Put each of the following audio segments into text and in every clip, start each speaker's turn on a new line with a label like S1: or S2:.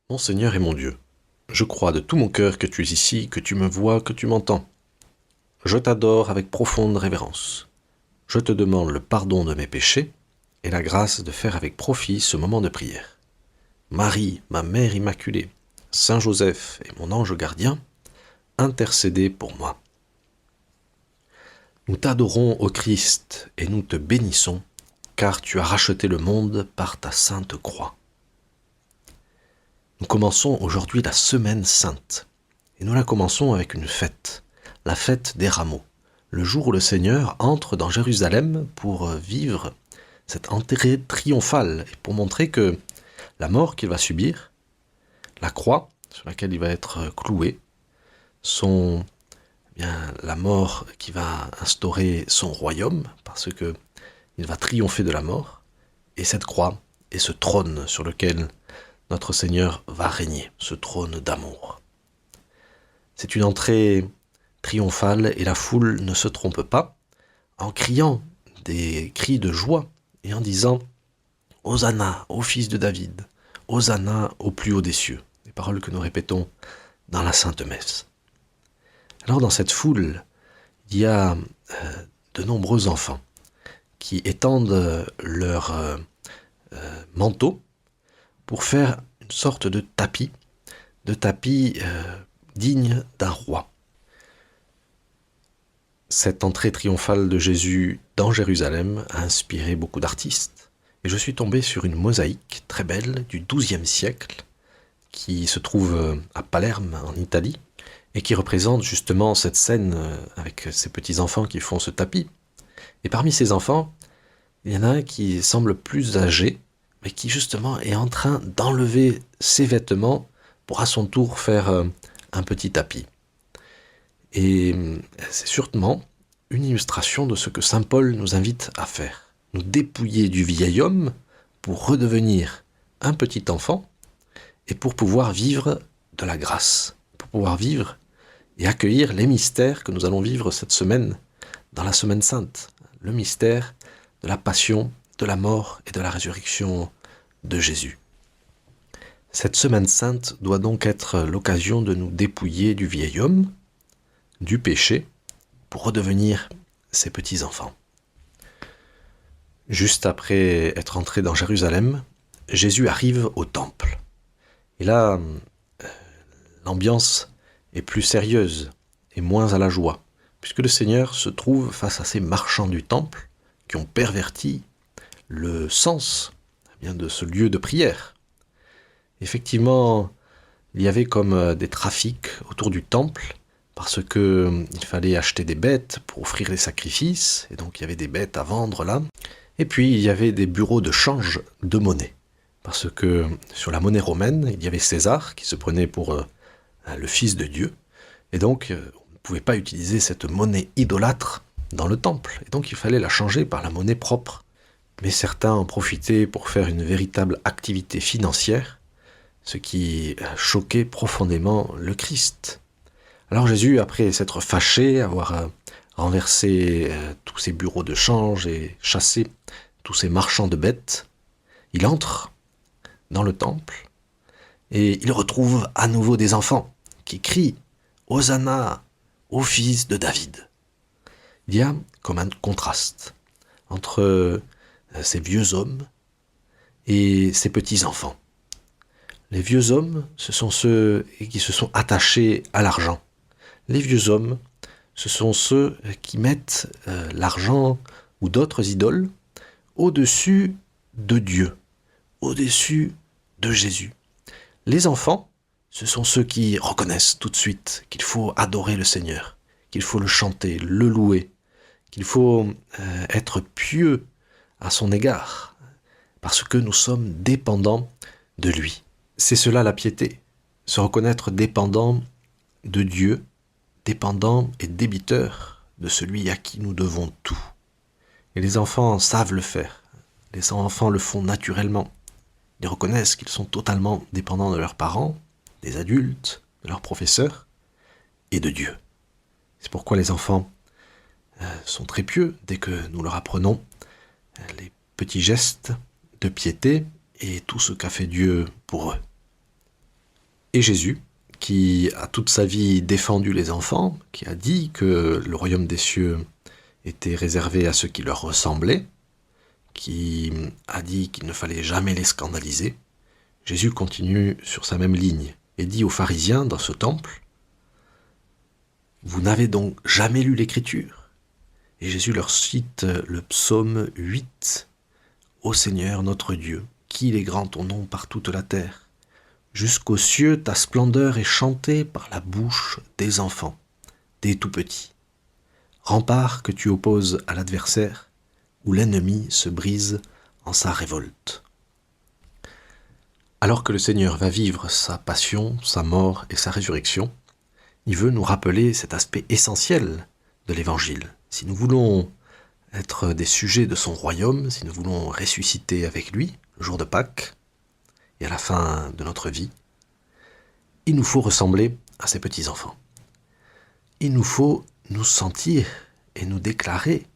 S1: Mon Seigneur et mon Dieu, je crois de tout mon cœur que tu es ici, que tu me vois, que tu m'entends. Je t'adore avec profonde révérence. Je te demande le pardon de mes péchés et la grâce de faire avec profit ce moment de prière. Marie, ma mère immaculée, Saint Joseph et mon ange gardien, intercédez pour moi. Nous t'adorons, ô Christ, et nous te bénissons, car tu as racheté le monde par ta sainte croix. Nous commençons aujourd'hui la Semaine Sainte, et nous la commençons avec une fête, la fête des rameaux, le jour où le Seigneur entre dans Jérusalem pour vivre cette entrée triomphale, et pour montrer que la mort qu'il va subir, la croix sur laquelle il va être cloué, sont bien la mort qui va instaurer son royaume, parce que il va triompher de la mort, et cette croix est ce trône sur lequel notre Seigneur va régner, ce trône d'amour. C'est une entrée triomphale et la foule ne se trompe pas en criant des cris de joie et en disant « Hosanna au fils de David, Hosanna au plus haut des cieux », les paroles que nous répétons dans la Sainte Messe. Alors dans cette foule, il y a de nombreux enfants qui étendent leur manteau pour faire une sorte de tapis digne d'un roi. Cette entrée triomphale de Jésus dans Jérusalem a inspiré beaucoup d'artistes. Et je suis tombé sur une mosaïque très belle du XIIe siècle qui se trouve à Palerme en Italie et qui représente justement cette scène avec ces petits enfants qui font ce tapis. Et parmi ces enfants, il y en a un qui semble plus âgé, mais qui justement est en train d'enlever ses vêtements pour à son tour faire un petit tapis. Et c'est sûrement une illustration de ce que saint Paul nous invite à faire. Nous dépouiller du vieil homme pour redevenir un petit enfant et pour pouvoir vivre de la grâce, pour pouvoir vivre et accueillir les mystères que nous allons vivre cette semaine dans la Semaine Sainte. Le mystère de la passion, de la mort et de la résurrection de Jésus. Cette Semaine Sainte doit donc être l'occasion de nous dépouiller du vieil homme, du péché, pour redevenir ses petits-enfants. Juste après être entré dans Jérusalem, Jésus arrive au temple. Et là, l'ambiance est plus sérieuse et moins à la joie, puisque le Seigneur se trouve face à ces marchands du temple qui ont perverti le sens de ce lieu de prière. Effectivement, il y avait comme des trafics autour du temple, parce qu'il fallait acheter des bêtes pour offrir les sacrifices, et donc il y avait des bêtes à vendre là. Et puis il y avait des bureaux de change de monnaie, parce que sur la monnaie romaine, il y avait César qui se prenait pour le fils de Dieu, et donc on ne pouvait pas utiliser cette monnaie idolâtre dans le temple, et donc il fallait la changer par la monnaie propre. Mais certains en profitaient pour faire une véritable activité financière, ce qui choquait profondément le Christ. Alors Jésus, après s'être fâché, avoir renversé tous ces bureaux de change et chassé tous ces marchands de bêtes, il entre dans le temple et il retrouve à nouveau des enfants qui crient « Hosanna au fils de David ». Il y a comme un contraste entre ces vieux hommes et ces petits-enfants. Les vieux hommes, ce sont ceux qui se sont attachés à l'argent. Les vieux hommes, ce sont ceux qui mettent l'argent ou d'autres idoles au-dessus de Dieu, au-dessus de Jésus. Les enfants, ce sont ceux qui reconnaissent tout de suite qu'il faut adorer le Seigneur, qu'il faut le chanter, le louer, qu'il faut être pieux à son égard, parce que nous sommes dépendants de lui. C'est cela la piété, se reconnaître dépendant de Dieu, dépendant et débiteur de celui à qui nous devons tout. Et les enfants savent le faire, les enfants le font naturellement. Ils reconnaissent qu'ils sont totalement dépendants de leurs parents, des adultes, de leurs professeurs et de Dieu. C'est pourquoi les enfants sont très pieux dès que nous leur apprenons les petits gestes de piété et tout ce qu'a fait Dieu pour eux. Et Jésus, qui a toute sa vie défendu les enfants, qui a dit que le royaume des cieux était réservé à ceux qui leur ressemblaient, qui a dit qu'il ne fallait jamais les scandaliser, Jésus continue sur sa même ligne et dit aux pharisiens dans ce temple, « Vous n'avez donc jamais lu l'Écriture ?» Et Jésus leur cite le psaume 8, « Ô Seigneur notre Dieu, qu'il est grand ton nom par toute la terre. Jusqu'aux cieux, ta splendeur est chantée par la bouche des enfants, des tout-petits. Rempart que tu opposes à l'adversaire, où l'ennemi se brise en sa révolte. » Alors que le Seigneur va vivre sa passion, sa mort et sa résurrection, il veut nous rappeler cet aspect essentiel de l'Évangile. Si nous voulons être des sujets de son royaume, si nous voulons ressusciter avec lui le jour de Pâques et à la fin de notre vie, il nous faut ressembler à ces petits-enfants. Il nous faut nous sentir et nous déclarer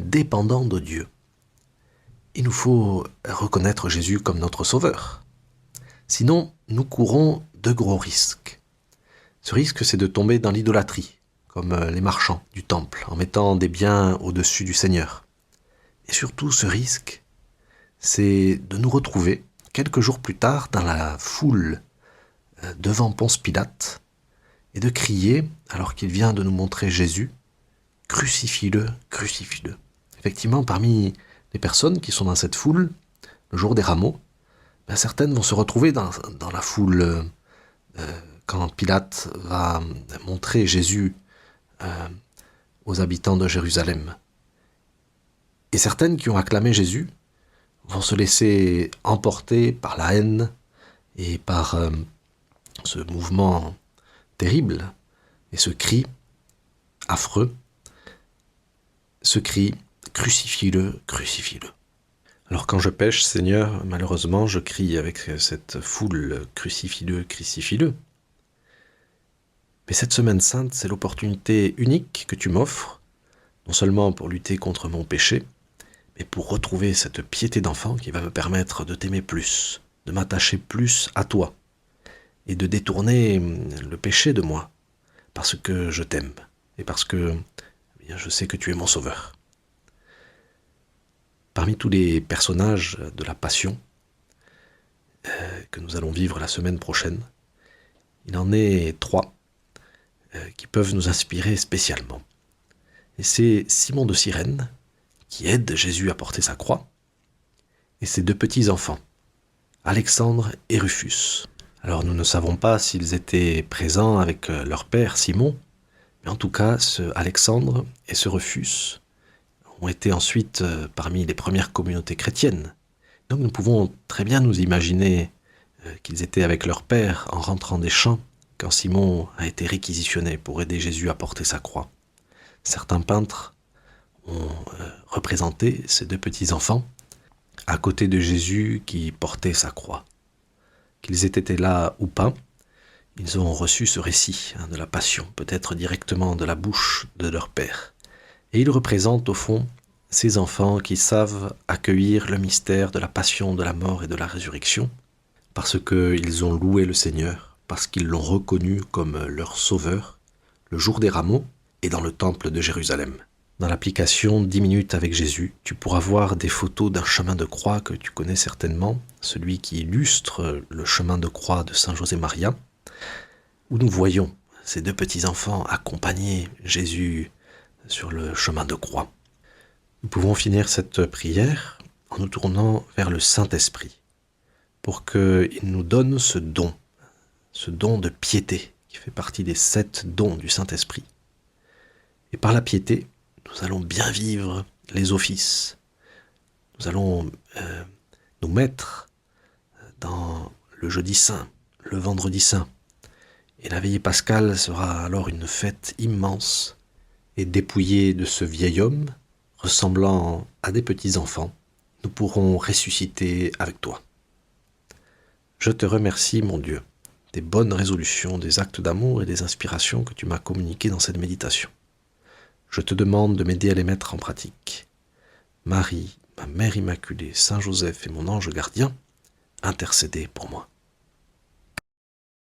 S1: dépendants de Dieu. Il nous faut reconnaître Jésus comme notre Sauveur. Sinon, nous courons de gros risques. Ce risque, c'est de tomber dans l'idolâtrie, comme les marchands du temple, en mettant des biens au-dessus du Seigneur. Et surtout, ce risque, c'est de nous retrouver quelques jours plus tard dans la foule devant Ponce Pilate et de crier, alors qu'il vient de nous montrer Jésus, « Crucifie-le, crucifie-le ». Effectivement, parmi les personnes qui sont dans cette foule, le jour des rameaux, certaines vont se retrouver dans la foule quand Pilate va montrer Jésus aux habitants de Jérusalem. Et certaines qui ont acclamé Jésus vont se laisser emporter par la haine et par ce mouvement terrible et ce cri affreux, ce cri « Crucifie-le, crucifie-le ». Alors quand je pêche, Seigneur, malheureusement, je crie avec cette foule « Crucifie-le, crucifie-le ». Mais cette semaine sainte, c'est l'opportunité unique que tu m'offres, non seulement pour lutter contre mon péché, mais pour retrouver cette piété d'enfant qui va me permettre de t'aimer plus, de m'attacher plus à toi, et de détourner le péché de moi, parce que je t'aime, et parce que je sais que tu es mon sauveur. Parmi tous les personnages de la Passion que nous allons vivre la semaine prochaine, il en est 3 qui peuvent nous inspirer spécialement. Et c'est Simon de Cyrène, qui aide Jésus à porter sa croix, et ses 2 petits-enfants, Alexandre et Rufus. Alors nous ne savons pas s'ils étaient présents avec leur père Simon, mais en tout cas, ce Alexandre et ce Rufus ont été ensuite parmi les premières communautés chrétiennes. Donc nous pouvons très bien nous imaginer qu'ils étaient avec leur père en rentrant des champs quand Simon a été réquisitionné pour aider Jésus à porter sa croix. Certains peintres ont représenté ces 2 petits-enfants à côté de Jésus qui portait sa croix. Qu'ils aient été là ou pas, ils ont reçu ce récit de la Passion, peut-être directement de la bouche de leur père. Et ils représentent au fond ces enfants qui savent accueillir le mystère de la passion, de la mort et de la résurrection, parce qu'ils ont loué le Seigneur, parce qu'ils l'ont reconnu comme leur sauveur, le jour des rameaux et dans le temple de Jérusalem. Dans l'application 10 minutes avec Jésus, tu pourras voir des photos d'un chemin de croix que tu connais certainement, celui qui illustre le chemin de croix de Saint José Maria, où nous voyons ces 2 petits-enfants accompagner Jésus sur le chemin de croix. Nous pouvons finir cette prière en nous tournant vers le Saint-Esprit, pour qu'il nous donne ce don de piété, qui fait partie des 7 dons du Saint-Esprit. Et par la piété, nous allons bien vivre les offices. Nous allons nous mettre dans le jeudi saint, le vendredi saint. Et la veillée pascale sera alors une fête immense, et dépouillés de ce vieil homme, ressemblant à des petits-enfants, nous pourrons ressusciter avec toi. Je te remercie, mon Dieu, des bonnes résolutions, des actes d'amour et des inspirations que tu m'as communiquées dans cette méditation. Je te demande de m'aider à les mettre en pratique. Marie, ma Mère Immaculée, Saint Joseph et mon ange gardien, intercédez pour moi.